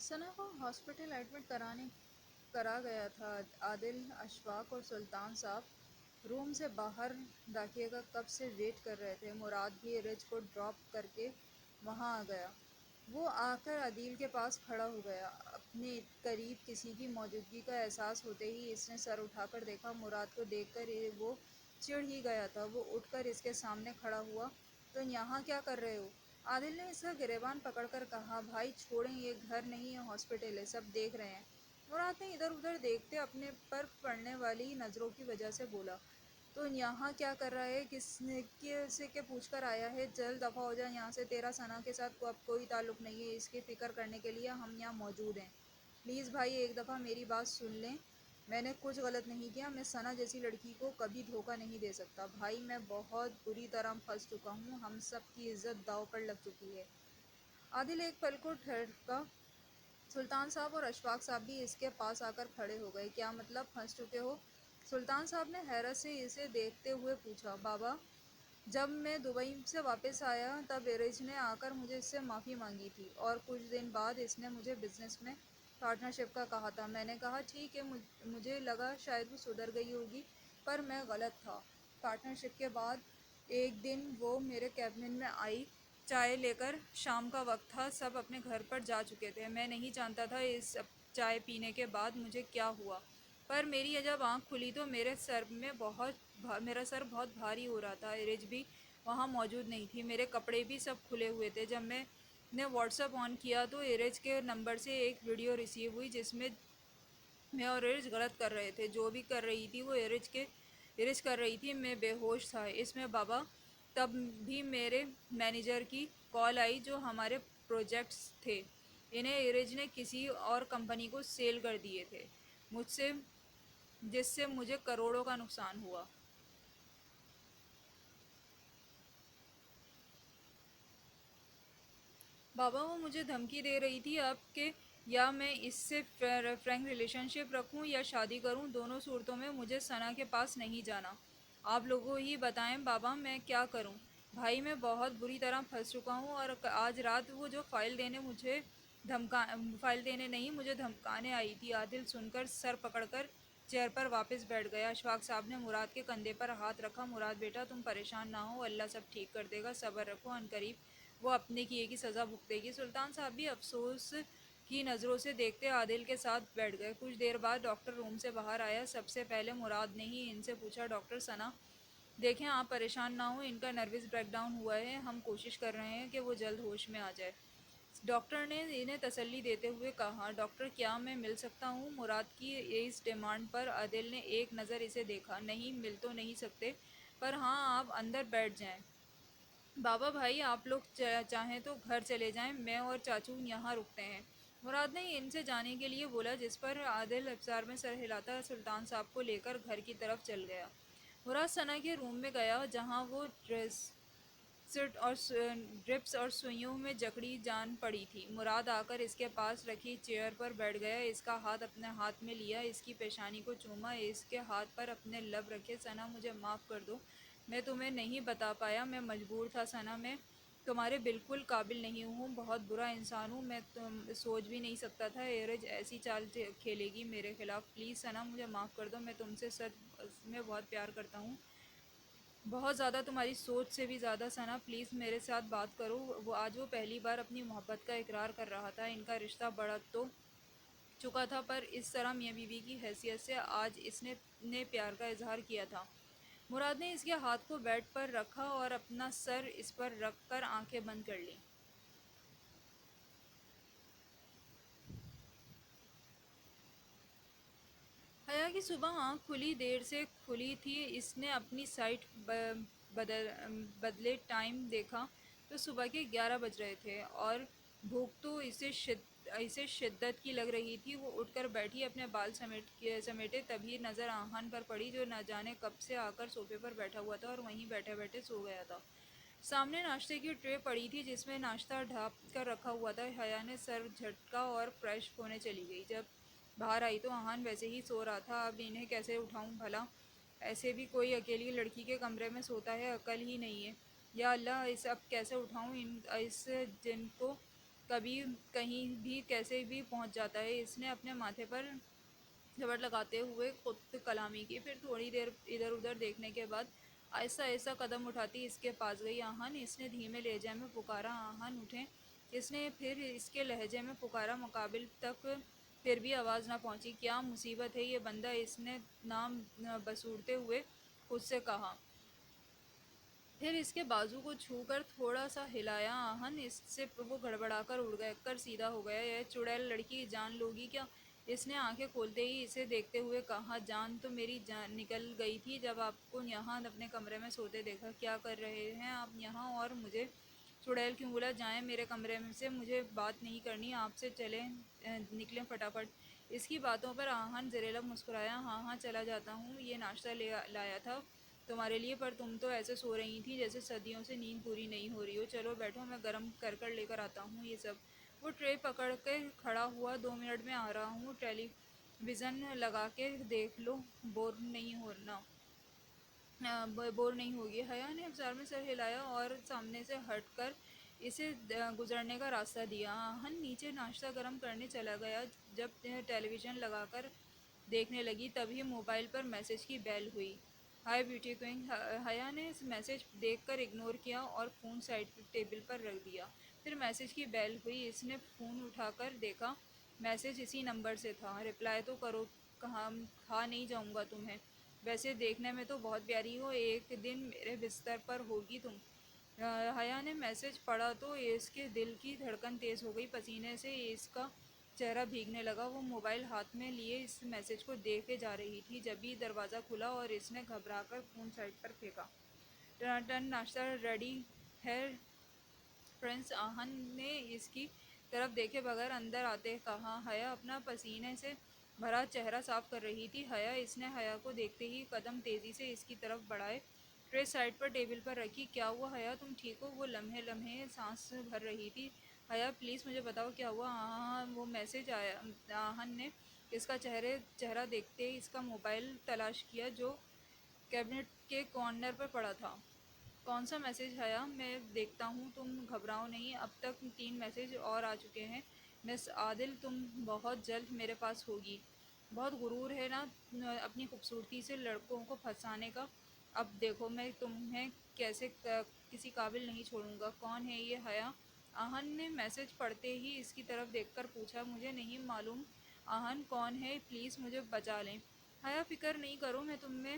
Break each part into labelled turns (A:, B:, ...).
A: ثنا کو hospital admit کرا گیا تھا۔ عادل، اشفاق اور سلطان صاحب روم سے باہر ڈاکیے کا کب سے ویٹ کر رہے تھے۔ مراد بھی رج کو ڈراپ کر کے وہاں آ گیا۔ وہ آ کر عادل کے پاس کھڑا ہو گیا۔ اپنے قریب کسی کی موجودگی کا احساس ہوتے ہی اس نے سر اٹھا کر دیکھا۔ مراد کو دیکھ کر وہ چڑ ہی گیا تھا۔ وہ اٹھ کر اس کے سامنے کھڑا ہوا۔ تم یہاں کیا کر رہے ہو؟ عادل نے اس کا گریبان پکڑ کر کہا۔ بھائی چھوڑیں، یہ گھر نہیں ہے، ہاسپٹل ہے، سب دیکھ رہے ہیں۔ مراد نے ادھر ادھر دیکھتے اپنے پر پڑنے والی نظروں کی وجہ سے بولا۔ تو یہاں کیا کر رہا ہے؟ کس کے پوچھ کر آیا ہے؟ جلد دفع ہو جا یہاں سے، تیرا ثنا کے ساتھ اب کوئی تعلق نہیں ہے، اس کی فکر کرنے کے لیے ہم یہاں موجود ہیں۔ پلیز بھائی ایک دفعہ میری بات سن لیں، میں نے کچھ غلط نہیں کیا، میں ثنا جیسی لڑکی کو کبھی دھوکہ نہیں دے سکتا۔ بھائی میں بہت بری طرح پھنس چکا ہوں، ہم سب کی عزت داؤ پر لگ چکی ہے۔ عادل ایک پل کو ٹھہرا۔ سلطان صاحب اور اشفاق صاحب بھی اس کے پاس آ کر کھڑے ہو گئے۔ کیا مطلب پھنس چکے ہو؟ سلطان صاحب نے حیرت سے اسے دیکھتے ہوئے پوچھا۔ بابا، جب میں دبئی سے واپس آیا تب ارج نے آ کر مجھے اس سے معافی مانگی تھی، اور کچھ دن بعد اس نے مجھے بزنس میں پارٹنرشپ کا کہا تھا۔ میں نے کہا ٹھیک ہے، مجھے لگا شاید وہ سدھر گئی ہوگی، پر میں غلط تھا۔ پارٹنرشپ کے بعد ایک دن وہ میرے کیبن میں آئی، چائے لے کر۔ شام کا وقت تھا، سب اپنے گھر پر جا چکے تھے۔ میں نہیں جانتا تھا اس چائے پینے کے بعد مجھے کیا ہوا، پر میری جب آنکھ کھلی تو میرا سر بہت بھاری ہو رہا تھا۔ ارج بھی وہاں موجود نہیں تھی، میرے کپڑے بھی سب کھلے ہوئے تھے۔ جب میں نے واٹس ایپ آن کیا تو ارج کے نمبر سے ایک ویڈیو ریسیو ہوئی جس میں میں اور ارج غلط کر رہے تھے۔ جو بھی کر رہی تھی وہ ارج کر رہی تھی۔ میں بے ہوش تھا اس میں بابا۔ تب بھی میرے مینیجر کی کال آئی، جو ہمارے پروجیکٹس تھے انہیں ارج نے کسی اور کمپنی کو سیل کر دیے تھے، جس سے مجھے کروڑوں کا نقصان ہوا۔ بابا وہ مجھے دھمکی دے رہی تھی اب کہ یا میں اس سے فرینک ریلیشن شپ رکھوں یا شادی کروں، دونوں صورتوں میں مجھے ثنا کے پاس نہیں جانا۔ آپ لوگوں ہی بتائیں بابا میں کیا کروں؟ بھائی میں بہت بری طرح پھنس چکا ہوں، اور آج رات وہ جو فائل دینے نہیں مجھے دھمکانے آئی تھی۔ عادل سن کر سر پکڑ کر چیئر پر واپس بیٹھ گیا۔ اشفاق صاحب نے مراد کے کندھے پر ہاتھ رکھا۔ مراد بیٹا تم پریشان نہ ہو، اللہ سب ٹھیک کر دے گا، صبر رکھو، عنقریب وہ اپنے کیے کی سزا بھگتے گی۔ سلطان صاحب بھی افسوس کی نظروں سے دیکھتے عادل کے ساتھ بیٹھ گئے۔ کچھ دیر بعد ڈاکٹر روم سے باہر آیا۔ سب سے پہلے مراد نے ہی ان سے پوچھا، ڈاکٹر ثنا دیکھیں آپ پریشان نہ ہوں، ان کا نروس بریک ڈاؤن ہوا ہے، ہم کوشش کر رہے ہیں کہ وہ جلد ہوش میں آ جائے۔ ڈاکٹر نے انہیں تسلی دیتے ہوئے کہا۔ ڈاکٹر کیا میں مل سکتا ہوں؟ مراد کی اس ڈیمانڈ پر عادل نے ایک نظر اسے دیکھا۔ نہیں مل تو نہیں سکتے، پر ہاں آپ اندر بیٹھ جائیں۔ بابا بھائی آپ لوگ چاہیں تو گھر چلے جائیں، میں اور چاچو یہاں رکتے ہیں۔ مراد نے ان سے جانے کے لیے بولا، جس پر عادل افسار میں سر ہلاتا سلطان صاحب کو لے کر گھر کی طرف چل گیا۔ مراد ثنا کے روم میں گیا جہاں وہ ڈرپس اور سوئیوں میں جکڑی جان پڑی تھی۔ مراد آ کر اس کے پاس رکھی چیئر پر بیٹھ گیا، اس کا ہاتھ اپنے ہاتھ میں لیا، اس کی پیشانی کو چوما، اس کے ہاتھ پر اپنے لب رکھے۔ ثنا مجھے معاف کر دو، میں تمہیں نہیں بتا پایا، میں مجبور تھا ثنا، میں تمہارے بالکل قابل نہیں ہوں، بہت برا انسان ہوں، میں سوچ بھی نہیں سکتا تھا ارج ایسی چال کھیلے گی میرے خلاف۔ پلیز ثنا مجھے معاف کر دو، میں تم سے سچ میں بہت پیار کرتا ہوں، بہت زیادہ، تمہاری سوچ سے بھی زیادہ۔ ثنا پلیز میرے ساتھ بات کرو۔ آج وہ پہلی بار اپنی محبت کا اقرار کر رہا تھا۔ ان کا رشتہ بڑھ تو چکا تھا، پر اس طرح میاں بیوی کی حیثیت سے آج اس نے پیار کا اظہار کیا تھا۔ مراد نے اس کے ہاتھ کو بیڈ پر رکھا اور اپنا سر اس پر رکھ کر آنکھیں بند کر لیں۔ حیا کی صبح آنکھ کھلی دیر سے کھلی تھی۔ اس نے اپنی سائٹ بدلے ٹائم دیکھا تو صبح کے 11 بج رہے تھے، اور بھوک تو اسے شدت کی لگ رہی تھی۔ وہ اٹھ کر بیٹھی، اپنے بال سمیٹے، تبھی نظر آہن پر پڑی، جو نہ جانے کب سے آ کر صوفے پر بیٹھا ہوا تھا اور وہیں بیٹھے بیٹھے سو گیا تھا۔ سامنے ناشتے کی ٹرے پڑی تھی جس میں ناشتہ ڈھانپ کر رکھا ہوا تھا۔ حیا نے سر جھٹکا اور فریش ہونے چلی گئی۔ جب باہر آئی تو آہن ویسے ہی سو رہا تھا۔ اب انہیں کیسے اٹھاؤں بھلا؟ ایسے بھی کوئی اکیلی لڑکی کے کمرے میں سوتا ہے؟ عقل ہی نہیں ہے۔ یا اللہ، اسے اب کیسے اٹھاؤں اس جن کو؟ کبھی کہیں بھی کیسے بھی پہنچ جاتا ہے۔ اس نے اپنے ماتھے پر جھپٹ لگاتے ہوئے خود کلامی کی، پھر تھوڑی دیر ادھر ادھر دیکھنے کے بعد آہستہ آہستہ قدم اٹھاتی اس کے پاس گئی۔ آہن، اس نے دھیمے لہجے میں پکارا، آہن اٹھیں۔ اس نے پھر اس کے لہجے میں پکارا، مقابل تک پھر بھی آواز نہ پہنچی۔ کیا مصیبت ہے یہ بندہ، اس نے نام بسورتے ہوئے خود سے کہا۔ پھر اس کے بازو کو چھو کر تھوڑا سا ہلایا۔ آہن، اس سے وہ گڑبڑا کر اڑ کر سیدھا ہو گیا۔ یہ چڑیل لڑکی، جان لوگی کیا؟ اس نے آنکھیں کھولتے ہی اسے دیکھتے ہوئے کہا۔ جان تو میری جان نکل گئی تھی جب آپ کو یہاں اپنے کمرے میں سوتے دیکھا۔ کیا کر رہے ہیں آپ یہاں اور مجھے چڑیل کیوں بولا؟ جائیں میرے کمرے سے، مجھے بات نہیں کرنی آپ سے، چلیں نکلیں فٹافٹ۔ اس کی باتوں پر آہن زریلا مسکرایا۔ ہاں ہاں چلا جاتا ہوں، یہ ناشتہ لایا تھا تمہارے لیے، پر تم تو ایسے سو رہی تھی جیسے صدیوں سے نیند پوری نہیں ہو رہی ہو۔ چلو بیٹھو، میں گرم کر لے کر آتا ہوں یہ سب۔ وہ ٹرے پکڑ کے کھڑا ہوا۔ 2 منٹ میں آ رہا ہوں، ٹیلی ویژن لگا کے دیکھ لو، بور نہیں ہوگی۔ حیا نے افسار میں سر ہلایا اور سامنے سے ہٹ کر اسے گزرنے کا راستہ دیا۔ آہن نیچے ناشتہ گرم کرنے چلا گیا۔ جب ٹیلی ویژن لگا کر دیکھنے لگی تبھی موبائل پر میسج کی بیل ہوئی۔ Hi beauty queen. حیا نے میسج دیکھ کر اگنور کیا اور فون سائڈ ٹیبل پر رکھ دیا۔ پھر میسج کی بیل ہوئی۔ اس نے فون اٹھا کر دیکھا، میسج اسی نمبر سے تھا۔ رپلائی تو کرو، کھا نہیں جاؤں گا تمہیں، ویسے دیکھنے میں تو بہت پیاری ہو، ایک دن میرے بستر پر ہوگی تم۔ حیا نے میسج پڑھا تو اس کے دل کی دھڑکن تیز ہو گئی، پسینے سے اس کا چہرہ بھیگنے لگا۔ وہ موبائل ہاتھ میں لیے اس میسج کو دیکھے جا رہی تھی، جبھی دروازہ کھلا اور اس نے گھبرا کر فون سائڈ پر پھینکا۔ ٹن ناشتہ ریڈی ہے فرینڈز، آہن نے اس کی طرف دیکھے بغیر اندر آتے کہا۔ حیا اپنا پسینے سے بھرا چہرہ صاف کر رہی تھی۔ حیا، اس نے حیا کو دیکھتے ہی قدم تیزی سے اس کی طرف بڑھائے، ٹرے سائڈ پر ٹیبل پر رکھی۔ کیا ہوا حیا، تم ٹھیک ہو؟ وہ لمحے لمحے سانس بھر رہی تھی۔ حیا پلیز مجھے بتاؤ کیا ہوا؟ ہاں وہ میسج آیا۔ آہن نے اس کا چہرہ دیکھتے اس کا موبائل تلاش کیا جو کیبنٹ کے کارنر پر پڑا تھا۔ کون سا میسج حیا؟ میں دیکھتا ہوں، تم گھبراؤ نہیں، اب تک 3 میسج اور آ چکے ہیں۔ مس عادل، تم بہت جلد میرے پاس ہوگی۔ بہت غرور ہے نا اپنی خوبصورتی سے لڑکوں کو پھنسانے کا، اب دیکھو میں تمہیں کیسے کسی قابل نہیں چھوڑوں گا۔ کون ہے یہ حیا؟ آہن نے میسج پڑھتے ہی اس کی طرف دیکھ کر پوچھا۔ مجھے نہیں معلوم آہن، کون ہے؟ پلیز مجھے بچا لیں۔ حیا فکر نہیں کرو، میں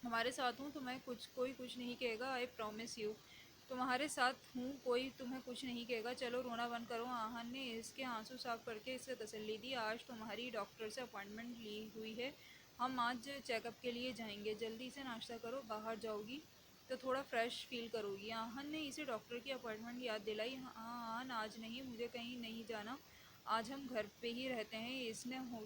A: تمہارے ساتھ ہوں، تمہیں کوئی کچھ نہیں کہے گا، آئی پرومس یو، تمہارے ساتھ ہوں، کوئی تمہیں کچھ نہیں کہے گا، چلو رونا بند کرو۔ آہن نے اس کے آنسو صاف کر کے اسے تسلی دی۔ آج تمہاری ڈاکٹر سے اپائنٹمنٹ لی ہوئی ہے، ہم آج چیک اپ کے لیے جائیں گے، جلدی سے ناشتہ کرو، باہر جاؤ گی تو تھوڑا فریش فیل کرو گی۔ آہن نے اسے ڈاکٹر کی اپائنٹمنٹ یاد دلائی۔ ہاں آہن، آج نہیں، مجھے کہیں نہیں جانا، آج ہم گھر پہ ہی رہتے ہیں، اس نے ہو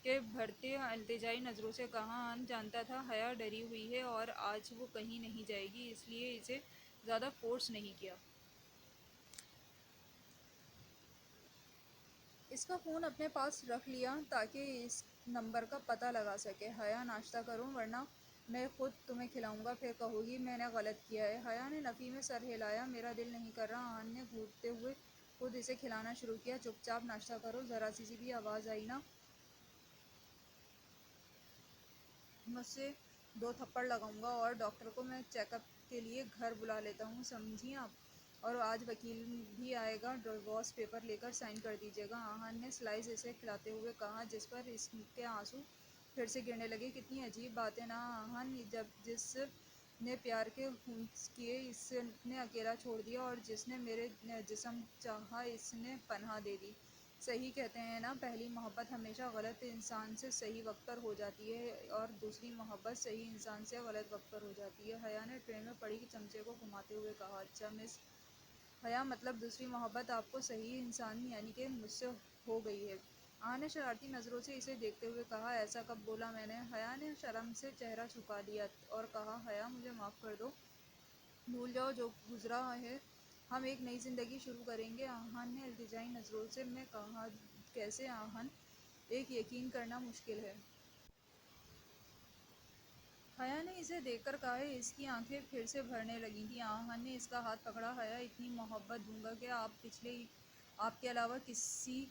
A: کے بھرتے التجائی نظروں سے کہا۔ آہن جانتا تھا حیا ڈری ہوئی ہے اور آج وہ کہیں نہیں جائے گی، اس لیے اسے زیادہ فورس نہیں کیا۔ اس کا فون اپنے پاس رکھ لیا تاکہ اس نمبر کا پتہ لگا سکے۔ حیا ناشتہ کرو ورنہ میں خود تمہیں کھلاؤں گا، پھر کہو گی میں نے غلط کیا ہے۔ حیا نے نفی میں سر ہلایا۔ میرا دل نہیں کر رہا۔ آہن نے گھونٹتے ہوئے خود اسے کھلانا شروع کیا۔ چپ چاپ ناشتہ کرو، ذرا سی بھی آواز آئی نا مجھ سے 2 تھپڑ لگاؤں گا اور ڈاکٹر کو میں چیک اپ کے لیے گھر بلا لیتا ہوں، سمجھی آپ؟ اور آج وکیل بھی آئے گا، ڈیورس پیپر لے کر سائن کر دیجیے گا۔ آہن نے سلائس اسے کھلاتے ہوئے کہا، جس پر اس کے آنسو پھر سے گرنے لگے۔ کتنی عجیب بات ہے نا آہن، جس نے پیار کے ہونٹ کیے اس نے اکیلا چھوڑ دیا، اور جس نے میرے جسم چاہا اس نے پناہ دے دی۔ صحیح کہتے ہیں نا، پہلی محبت ہمیشہ غلط انسان سے صحیح وقت پر ہو جاتی ہے اور دوسری محبت صحیح انسان سے غلط وقت پر ہو جاتی ہے۔ حیا نے ٹرے میں پڑی چمچے کو گھماتے ہوئے کہا۔ اچھا مس حیا، مطلب دوسری محبت آپ کو صحیح انسان یعنی کہ مجھ سے ہو گئی ہے؟ آہن نے شرارتی نظروں سے اسے دیکھتے ہوئے کہا۔ ایسا کب بولا میں نے؟ حیا نے شرم سے چہرہ چھپا لیا اور کہا، حیا مجھے معاف کر دو، بھول جاؤ جو گزرا ہے، ہم ایک نئی زندگی شروع کریں گے۔ آہن نے التجائی نظروں سے میں کہا، کیسے آہن، ایک یقین کرنا مشکل ہے۔ حیا نے اسے دیکھ کر کہا۔ اس کی آنکھیں پھر سے بھرنے لگی تھیں۔ آہن نے اس کا ہاتھ پکڑا۔ حیا اتنی محبت دوں گا کہ آپ پچھلے آپ کے علاوہ کسی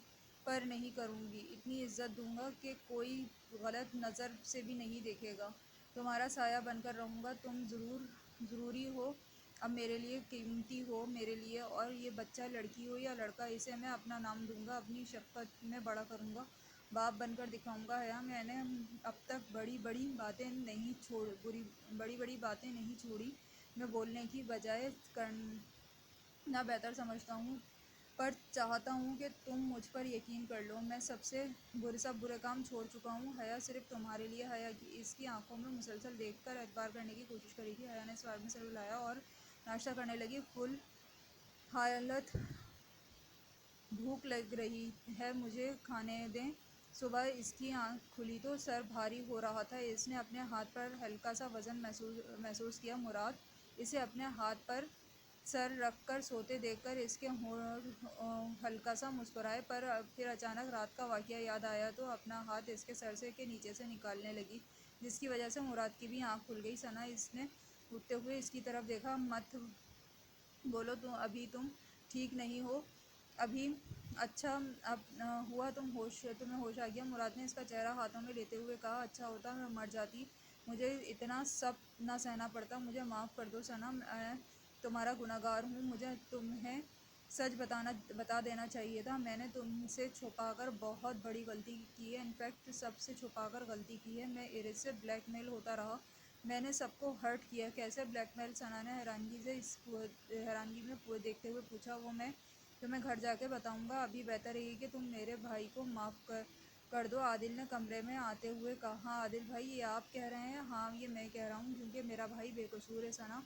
A: پر نہیں کروں گی، اتنی عزت دوں گا کہ کوئی غلط نظر سے بھی نہیں دیکھے گا، تمہارا سایہ بن کر رہوں گا، تم ضروری ہو، اب میرے لیے قیمتی ہو میرے لیے، اور یہ بچہ لڑکی ہو یا لڑکا اسے میں اپنا نام دوں گا، اپنی شفقت میں بڑا کروں گا، باپ بن کر دکھاؤں گا۔ حیا، میں نے اب تک بڑی بڑی باتیں نہیں چھوڑی، میں بولنے کی بجائے کرنا بہتر سمجھتا ہوں، پر چاہتا ہوں کہ تم مجھ پر یقین کر لو، میں سب برے کام چھوڑ چکا ہوں، حیا صرف تمہارے لیے۔ حیا اس کی آنکھوں میں مسلسل دیکھ کر اعتبار کرنے کی کوشش کری تھی۔ حیا نے اس بار میں سر ہلایا اور ناشتہ کرنے لگی۔ فل حالت بھوک لگ رہی ہے، مجھے کھانے دیں۔ صبح اس کی آنکھ کھلی تو سر بھاری ہو رہا تھا، اس نے اپنے ہاتھ پر ہلکا سا وزن محسوس کیا۔ مراد اسے اپنے ہاتھ پر سر رکھ کر سوتے دیکھ کر اس کے ہونٹ ہلکا سا مسکرائے، پر پھر اچانک رات کا واقعہ یاد آیا تو اپنا ہاتھ اس کے سر کے نیچے سے نکالنے لگی، جس کی وجہ سے مراد کی بھی آنکھ کھل گئی۔ ثنا، اس نے اٹھتے ہوئے اس کی طرف دیکھا۔ مت بولو، ابھی تم ٹھیک نہیں ہو ابھی؟ اچھا اب ہوا تمہیں ہوش آ گیا؟ مراد نے اس کا چہرہ ہاتھوں میں لیتے ہوئے کہا۔ اچھا ہوتا میں مر جاتی، مجھے اتنا سب نہ سہنا پڑتا، مجھے معاف کر دو ثنا، میں تمہارا گناہ گار ہوں، مجھے تمہیں سچ بتا دینا چاہیے تھا، میں نے تم سے چھپا کر بہت بڑی غلطی کی ہے، انفیکٹ سب سے چھپا کر غلطی کی ہے، میں ایرج سے بلیک میل ہوتا رہا، میں نے سب کو ہرٹ کیا۔ کیسے بلیک میل؟ ثنا نے حیرانگی میں دیکھتے ہوئے پوچھا۔ وہ میں تمہیں گھر جا کے بتاؤں گا، ابھی بہتر ہے کہ تم میرے بھائی کو معاف کر دو، عادل نے کمرے میں آتے ہوئے کہا۔ ہاں عادل بھائی، یہ آپ کہہ رہے ہیں؟ ہاں یہ میں کہہ رہا ہوں، کیونکہ میرا بھائی بے قصور ہے۔ ثنا،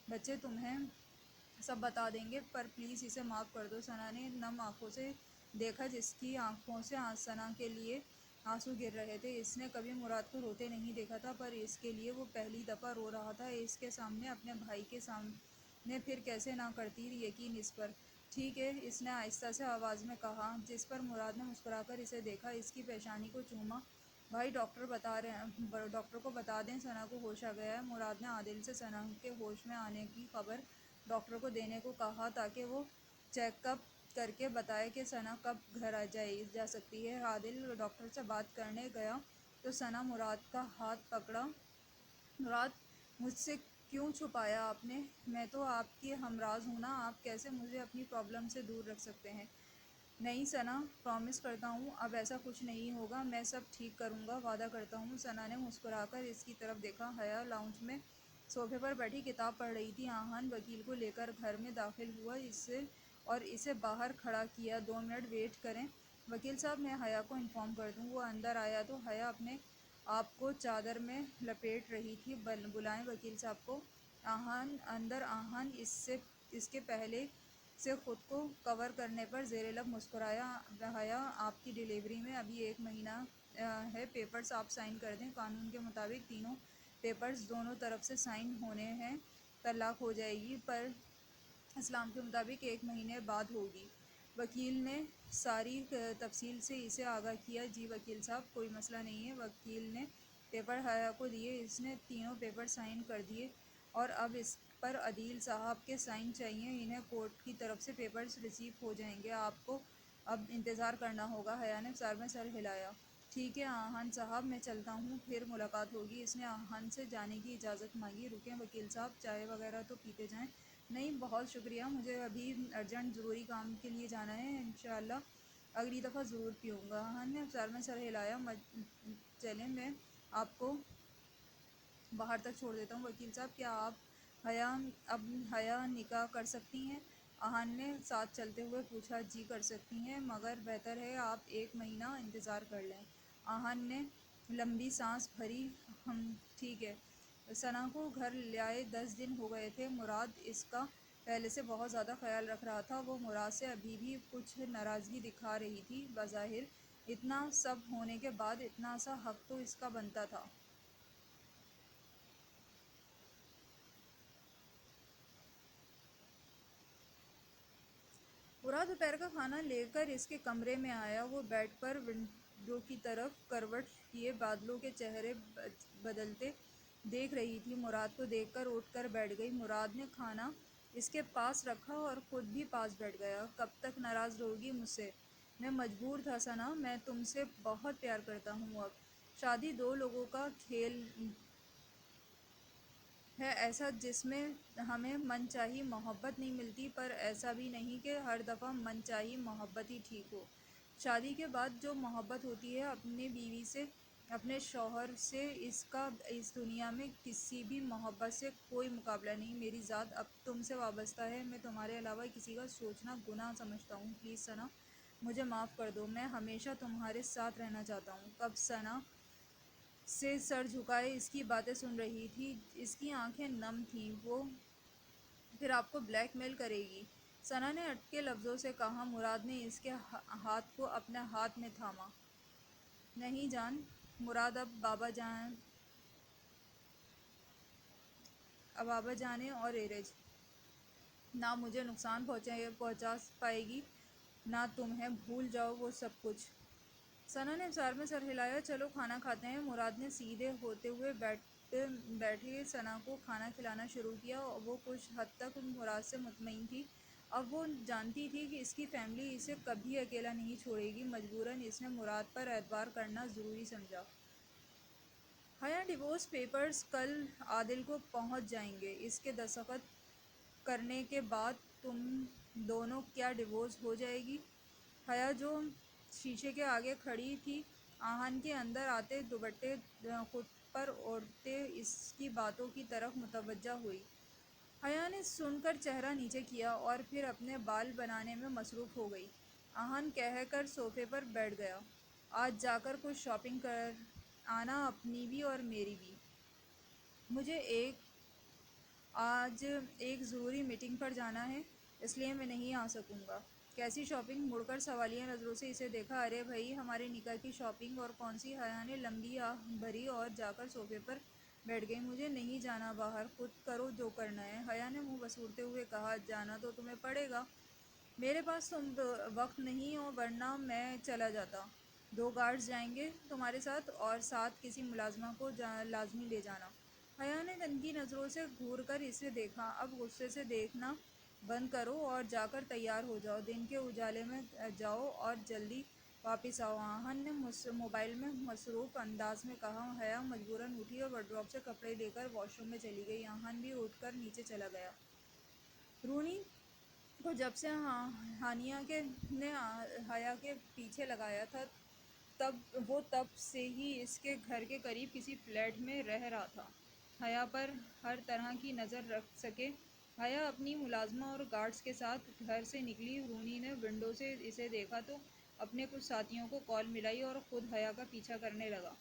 A: بچے تمہیں سب بتا دیں گے، پر پلیز اسے معاف کر دو۔ ثنا نے نم آنکھوں سے دیکھا، جس کی آنکھوں سے ثنا کے لیے آنسو گر رہے تھے۔ اس نے کبھی مراد کو روتے نہیں دیکھا تھا، پر اس کے لیے وہ پہلی دفعہ رو رہا تھا، اس کے سامنے، اپنے بھائی کے سامنے، پھر کیسے نہ کرتی یقین اس پر؟ ٹھیک ہے، اس نے آہستہ سے آواز میں کہا، جس پر مراد نے مسکرا کر اسے دیکھا، اس کی پیشانی کو چوما۔ بھائی، ڈاکٹر کو بتا دیں ثنا کو ہوش آ گیا ہے۔ مراد نے عادل سے ثنا کے ہوش میں آنے کی خبر ڈاکٹر کو دینے کو کہا تاکہ وہ چیک اپ کر کے بتائے کہ ثنا کب گھر جا سکتی ہے۔ عادل ڈاکٹر سے بات کرنے گیا تو ثنا مراد کا ہاتھ پکڑا۔ مراد، مجھ سے کیوں چھپایا آپ نے؟ میں تو آپ کی ہمراز ہوں نا، آپ کیسے مجھے اپنی پرابلم سے دور رکھ سکتے ہیں؟ نہیں ثنا، پرامس کرتا ہوں اب ایسا کچھ نہیں ہوگا، میں سب ٹھیک کروں گا، وعدہ کرتا ہوں۔ ثنا نے مسکرا کر اس کی طرف دیکھا۔ حیا لاؤنج میں صوفے پر بیٹھی کتاب پڑھ رہی تھی۔ آہن وکیل کو لے کر گھر میں داخل ہوا اور اسے باہر کھڑا کیا۔ 2 منٹ ویٹ کریں وکیل صاحب، میں حیا کو انفارم کر دوں۔ وہ اندر آیا تو حیا اپنے آپ کو چادر میں لپیٹ رہی تھی۔ بلائیں وکیل صاحب کو۔ آہن اس کے پہلے سے خود کو کور کرنے پر زیر لب مسکرایا۔ حیا، آپ کی ڈیلیوری میں ابھی 1 مہینہ ہے، پیپرز آپ سائن کر دیں، قانون کے مطابق تینوں پیپرز دونوں طرف سے سائن ہونے ہیں، طلاق ہو جائے گی، پر اسلام کے مطابق 1 مہینے بعد ہوگی۔ وکیل نے ساری تفصیل سے اسے آگاہ کیا۔ جی وکیل صاحب، کوئی مسئلہ نہیں ہے۔ وکیل نے پیپر حیا کو دیے، اس نے تینوں پیپر سائن کر دیے، اور اب اس پر عدیل صاحب کے سائن چاہیے، انہیں کورٹ کی طرف سے پیپرز ریسیو ہو جائیں گے، آپ کو اب انتظار کرنا ہوگا۔ حیا نے سر ہلایا۔ ٹھیک ہے آہن صاحب، میں چلتا ہوں، پھر ملاقات ہوگی۔ اس نے آہن سے جانے کی اجازت مانگی۔ رکیں وکیل صاحب، چائے وغیرہ تو پیتے جائیں۔ نہیں بہت شکریہ، مجھے ابھی ارجنٹ ضروری کام کے لیے جانا ہے، انشاءاللہ اگلی دفعہ ضرور پیوں گا۔ آہن نے سر ہلایا۔ چلیں، میں آپ کو باہر تک چھوڑ دیتا ہوں۔ وکیل صاحب، کیا آپ اب حیا نکاح کر سکتی ہیں؟ آہن نے ساتھ چلتے ہوئے پوچھا۔ جی کر سکتی ہیں، مگر بہتر ہے آپ 1 مہینہ انتظار کر لیں۔ آہن نے لمبی سانس بھری۔ ٹھیک ہے۔ ثنا کو گھر لائے 10 دن ہو گئے تھے۔ مراد اس کا پہلے سے بہت زیادہ خیال رکھ رہا تھا۔ وہ مراد سے ابھی بھی کچھ ناراضگی دکھا رہی تھی۔ بظاہر اتنا سب ہونے کے بعد اتنا سا حق تو اس کا بنتا تھا۔ مراد دوپہر کا کھانا لے کر اس کے کمرے میں آیا۔ وہ بیڈ پر ونڈو کی طرف کروٹ لیے بادلوں کے چہرے بدلتے دیکھ رہی تھی۔ مراد کو دیکھ کر اٹھ کر بیٹھ گئی۔ مراد نے کھانا اس کے پاس رکھا اور خود بھی پاس بیٹھ گیا۔ کب تک ناراض رہوگی مجھ سے؟ میں مجبور تھا ثنا، میں تم سے بہت پیار کرتا ہوں اب۔ شادی دو لوگوں کا کھیل ہے، ایسا جس میں ہمیں من چاہی محبت نہیں ملتی، پر ایسا بھی نہیں کہ ہر دفعہ من چاہی محبت ہی ٹھیک ہو۔ شادی کے بعد جو محبت ہوتی ہے اپنے بیوی سے، اپنے شوہر سے، اس کا اس دنیا میں کسی بھی محبت سے کوئی مقابلہ نہیں۔ میری ذات اب تم سے وابستہ ہے، میں تمہارے علاوہ کسی کا سوچنا گناہ سمجھتا ہوں۔ پلیز ثنا، مجھے معاف کر دو، میں ہمیشہ تمہارے ساتھ رہنا چاہتا ہوں۔ کب ثنا سے سر جھکائے اس کی باتیں سن رہی تھی، اس کی آنکھیں نم تھیں۔ وہ پھر آپ کو بلیک میل کرے گی؟ ثنا نے اٹکے لفظوں سے کہا۔ مراد نے اس کے ہاتھ کو اپنے ہاتھ میں تھاما۔ نہیں جان، مراد اب بابا جانے اور ایرج نہ مجھے نقصان پہنچا پائے گی نہ تمہیں، بھول جاؤ وہ سب کچھ۔ ثنا نے افسار میں سر ہلایا۔ چلو کھانا کھاتے ہیں۔ مراد نے سیدھے ہوتے ہوئے بیٹھے ثنا کو کھانا کھلانا شروع کیا۔ وہ کچھ حد تک مراد سے مطمئن تھی۔ اب وہ جانتی تھی کہ اس کی فیملی اسے کبھی اکیلا نہیں چھوڑے گی۔ مجبوراً اس نے مراد پر اعتبار کرنا ضروری سمجھا۔ حیا، ڈیورس پیپرز کل عادل کو پہنچ جائیں گے۔ اس کے دستخط کرنے کے بعد تم دونوں کیا ڈیورس ہو جائے گی؟ حیا، جو شیشے کے آگے کھڑی تھی، آہن کے اندر آتے دوپٹے خود پر اوڑھتے اس کی باتوں کی طرف متوجہ ہوئی۔ حیا نے سن کر چہرہ نیچے کیا اور پھر اپنے بال بنانے میں مصروف ہو گئی۔ آہن کہہ کر صوفے پر بیٹھ گیا۔ آج جا کر کچھ شاپنگ کر آنا، اپنی بھی اور میری بھی۔ مجھے آج ایک ضروری میٹنگ پر جانا ہے، اس لیے میں نہیں آ سکوں گا۔ کیسی شاپنگ؟ مڑ کر سوالیہ نظروں سے اسے دیکھا۔ ارے بھائی، ہمارے نکاح کی شاپنگ۔ اور کون سی؟ حیا نے لمبی آہ بھری اور جا کر صوفے پر بیٹھ گئی۔ مجھے نہیں جانا باہر، خود کرو جو کرنا ہے، حیا نے منہ بسوڑتے ہوئے کہا۔ جانا تو تمہیں پڑے گا، میرے پاس وقت نہیں، اور ورنہ میں چلا جاتا۔ 2 گارڈز جائیں گے تمہارے ساتھ، اور ساتھ کسی ملازمہ کو لازمی لے جانا۔ حیا نے تنکھی نظروں سے گھور کر اسے دیکھا۔ اب غصے سے دیکھنا بند کرو اور جا کر تیار ہو جاؤ، دن کے اجالے میں جاؤ اور جلدی واپس آؤ، آہن نے موبائل میں مصروف انداز میں کہا۔ حیا مجبوراً اٹھی اور وارڈروب سے کپڑے لے کر واش روم میں چلی گئی۔ آہن بھی اٹھ کر نیچے چلا گیا۔ رونی کو جب سے ہانیہ نے حیا کے پیچھے لگایا تھا، تب سے ہی اس کے گھر کے قریب کسی فلیٹ میں رہ رہا تھا، حیا پر ہر طرح کی نظر رکھ سکے۔ حیا اپنی ملازمہ اور گارڈز کے ساتھ گھر سے نکلی۔ رونی نے ونڈو سے اسے دیکھا تو اپنے کچھ ساتھیوں کو کال ملائی اور خود حیا کا پیچھا کرنے لگا۔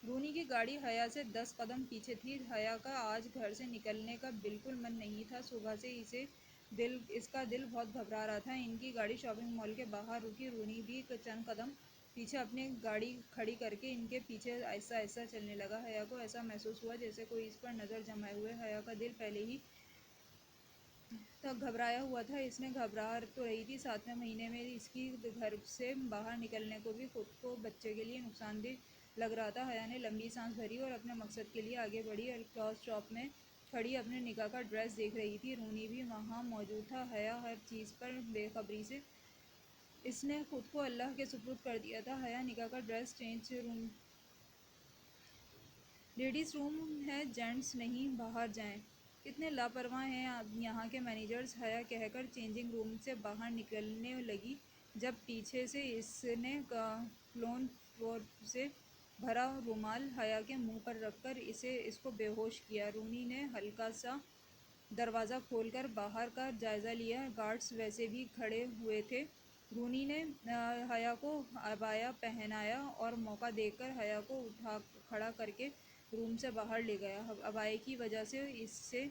A: رونی کی گاڑی حیا سے 10 قدم پیچھے تھی۔ حیا کا آج گھر سے نکلنے کا بالکل من نہیں تھا۔ صبح سے اس کا دل بہت گھبرا رہا تھا۔ ان کی گاڑی شاپنگ مال کے باہر رکی۔ رونی بھی چند قدم پیچھے اپنی گاڑی کھڑی کر کے ان کے پیچھے آہستہ آہستہ چلنے لگا۔ حیا کو ایسا محسوس ہوا جیسے کوئی اس پر نظر جمائے ہوئے۔ حیا کا دل پہلے ہی تک گھبرایا ہوا تھا۔ اس نے گھبرا تو رہی تھی، 7ویں مہینے میں اس کی گھر سے باہر نکلنے کو بھی خود کو بچے کے لیے نقصان دہ لگ رہا تھا۔ حیا نے لمبی سانس بھری اور اپنے مقصد کے لیے آگے بڑھی۔ کلاتھ شاپ میں کھڑی اپنے نکاح کا ڈریس دیکھ رہی تھی۔ رونی بھی وہاں موجود تھا۔ حیا ہر چیز پر بے خبری سے اس نے خود کو اللہ کے سپرد کر دیا تھا۔ حیا نکاح کا ڈریس چینج لیڈیز روم ہے، جینٹس نہیں، باہر جائیں۔ کتنے لاپرواہ ہیں یہاں کے مینیجرز، حیا کہہ کر چینجنگ روم سے باہر نکلنے لگی، جب پیچھے سے اس نے کلون سے بھرا رومال حیا کے منہ پر رکھ کر اس کو بے ہوش کیا۔ رونی نے ہلکا سا دروازہ کھول کر باہر کا جائزہ لیا۔ گارڈز ویسے بھی کھڑے ہوئے تھے۔ رونی نے حیا کو عبایا پہنایا اور موقع دیکھ کر حیا کو کھڑا کر کے روم سے باہر لے گیا۔ عبایا کی وجہ سے اسے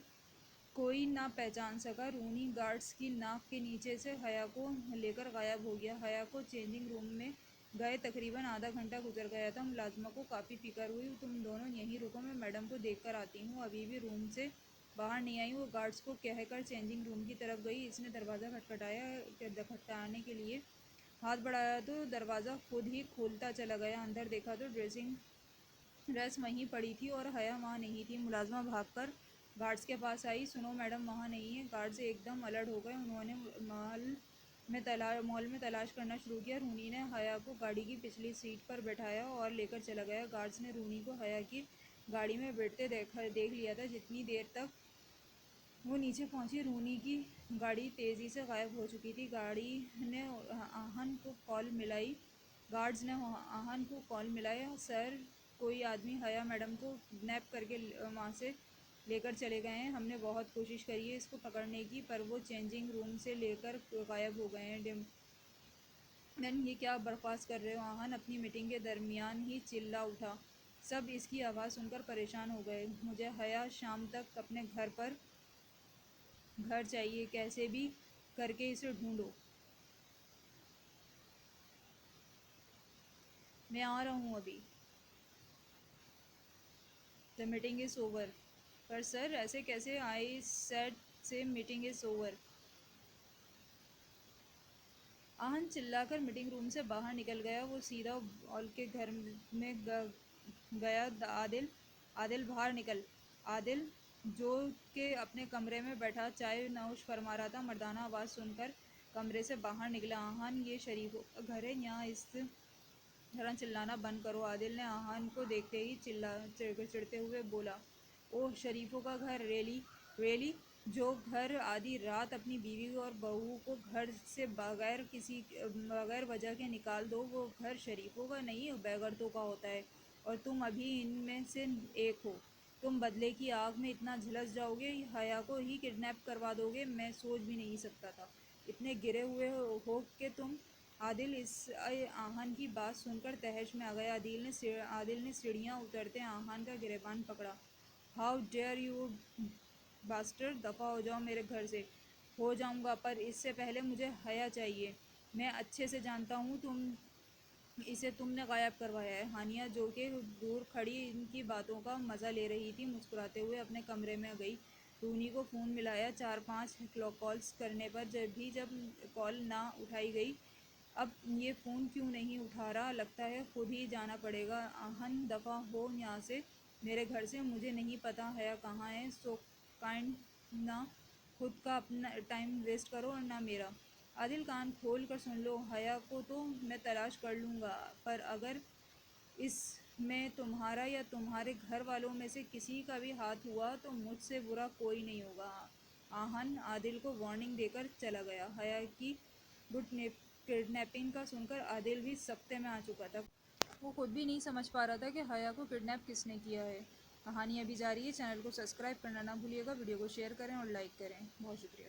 A: کوئی نہ پہچان سکا۔ رونی گارڈز کی ناک کے نیچے سے حیا کو لے کر غائب ہو گیا۔ حیا کو چینجنگ روم میں گئے تقریباً آدھا گھنٹہ گزر گیا تھا۔ ملازمہ کو کافی فکر ہوئی۔ تم دونوں یہیں رکو، میں میڈم کو دیکھ کر آتی ہوں، ابھی بھی روم سے باہر نہیں آئی۔ وہ گارڈز کو کہہ کر چینجنگ روم کی طرف گئی۔ اس نے دروازہ کھٹکھٹانے کے لیے ہاتھ بڑھایا تو دروازہ خود ہی کھلتا چلا گیا۔ اندر دیکھا تو ڈریس وہیں پڑی تھی اور حیا وہاں نہیں تھی۔ ملازمہ بھاگ کر گارڈز کے پاس آئی۔ سنو میڈم وہاں نہیں ہے۔ گارڈز ایک دم الرٹ ہو گئے۔ انہوں نے مال میں تلاش کرنا شروع کیا۔ رونی نے حیا کو گاڑی کی پچھلی سیٹ پر بٹھایا اور لے کر چلا گیا۔ گارڈز نے رونی کو حیا کی گاڑی میں بیٹھتے دیکھ لیا تھا۔ جتنی دیر تک وہ نیچے پہنچی رونی کی گاڑی تیزی سے غائب ہو چکی تھی۔ گاڑی نے آہن کو کال ملائی۔ گارڈز نے آہن کو کال ملایا، سر کوئی آدمی حیا میڈم کو کڈنیپ کر کے وہاں سے لے کر چلے گئے ہیں۔ ہم نے بہت کوشش کری ہے اس کو پکڑنے کی، پر وہ چینجنگ روم سے لے کر غائب ہو گئے ہیں۔ یہ کیا بکواس کر رہے ہو؟ آہن اپنی میٹنگ کے درمیان ہی چلا اٹھا۔ سب اس کی آواز سن کر پریشان ہو گئے۔ مجھے حیا شام تک اپنے گھر چاہیے، کیسے بھی کر کے اسے ڈھونڈو۔ میں آ رہا ہوں ابھی۔ The meeting is over۔ پر سر ایسے کیسے؟ I said say meeting is over۔ آہن چلا کر میٹنگ روم سے باہر نکل گیا۔ وہ سیدھا اول کے گھر میں گیا۔ عادل باہر نکل۔ عادل جو کہ اپنے کمرے میں بیٹھا چائے نوش فرما رہا تھا، مردانہ آواز سن کر کمرے سے باہر نکلا۔ آہن یہ شریفوں کا گھر ہے، یہاں اس طرح چلانا بند کرو۔ عادل نے آہن کو دیکھتے ہی چڑھتے ہوئے بولا، اوہ شریفوں کا گھر، ریلی؟ جو گھر آدھی رات اپنی بیوی اور بہو کو گھر سے بغیر وجہ کے نکال دو، وہ گھر شریفوں کا نہیں بیگرتوں کا ہوتا ہے، اور تم ابھی ان میں سے ایک ہو۔ تم بدلے کی آگ میں اتنا جھلس جاؤ گے، حیا کو ہی کڈنیپ کروا دو گے، میں سوچ بھی نہیں سکتا تھا اتنے گرے ہوئے ہو کہ تم۔ عادل اس آہن کی بات سن کر تہش میں آ گیا۔ عادل نے سیڑھیاں اترتے آہن کا گریبان پکڑا۔ ہاؤ ڈیئر یو باسٹرڈ، دفعہ ہو جاؤ میرے گھر سے۔ ہو جاؤں گا، پر اس سے پہلے مجھے حیا چاہیے۔ میں اچھے سے جانتا ہوں اسے تم نے غائب کروایا ہے۔ ہانیہ جو کہ دور کھڑی ان کی باتوں کا مزہ لے رہی تھی، مسکراتے ہوئے اپنے کمرے میں گئی۔ رونی کو فون ملایا 4-5 کالز کرنے پر، جب کال نہ اٹھائی گئی۔ اب یہ فون کیوں نہیں اٹھا رہا؟ لگتا ہے خود ہی جانا پڑے گا۔ آہن دفعہ ہو یہاں سے، میرے گھر سے۔ مجھے نہیں پتا حیا کہاں ہے۔ سو کائنڈ، نہ خود کا اپنا ٹائم ویسٹ کرو اور نہ میرا۔ عادل کان کھول کر سن لو، حیا کو تو میں تلاش کر لوں گا، پر اگر اس میں تمہارا یا تمہارے گھر والوں میں سے کسی کا بھی ہاتھ ہوا تو مجھ سے برا کوئی نہیں ہوگا۔ آہن عادل کو وارننگ دے کر چلا گیا۔ حیا کی کڈنیپنگ کا سن کر عادل بھی سکتے میں آ چکا تھا۔ وہ خود بھی نہیں سمجھ پا رہا تھا کہ حیا کو کڈنیپ کس نے کیا ہے۔ کہانی ابھی جاری ہے۔ چینل کو سبسکرائب کرنا نہ بھولیے گا، ویڈیو کو شیئر کریں اور لائک کریں۔ بہت شکریہ۔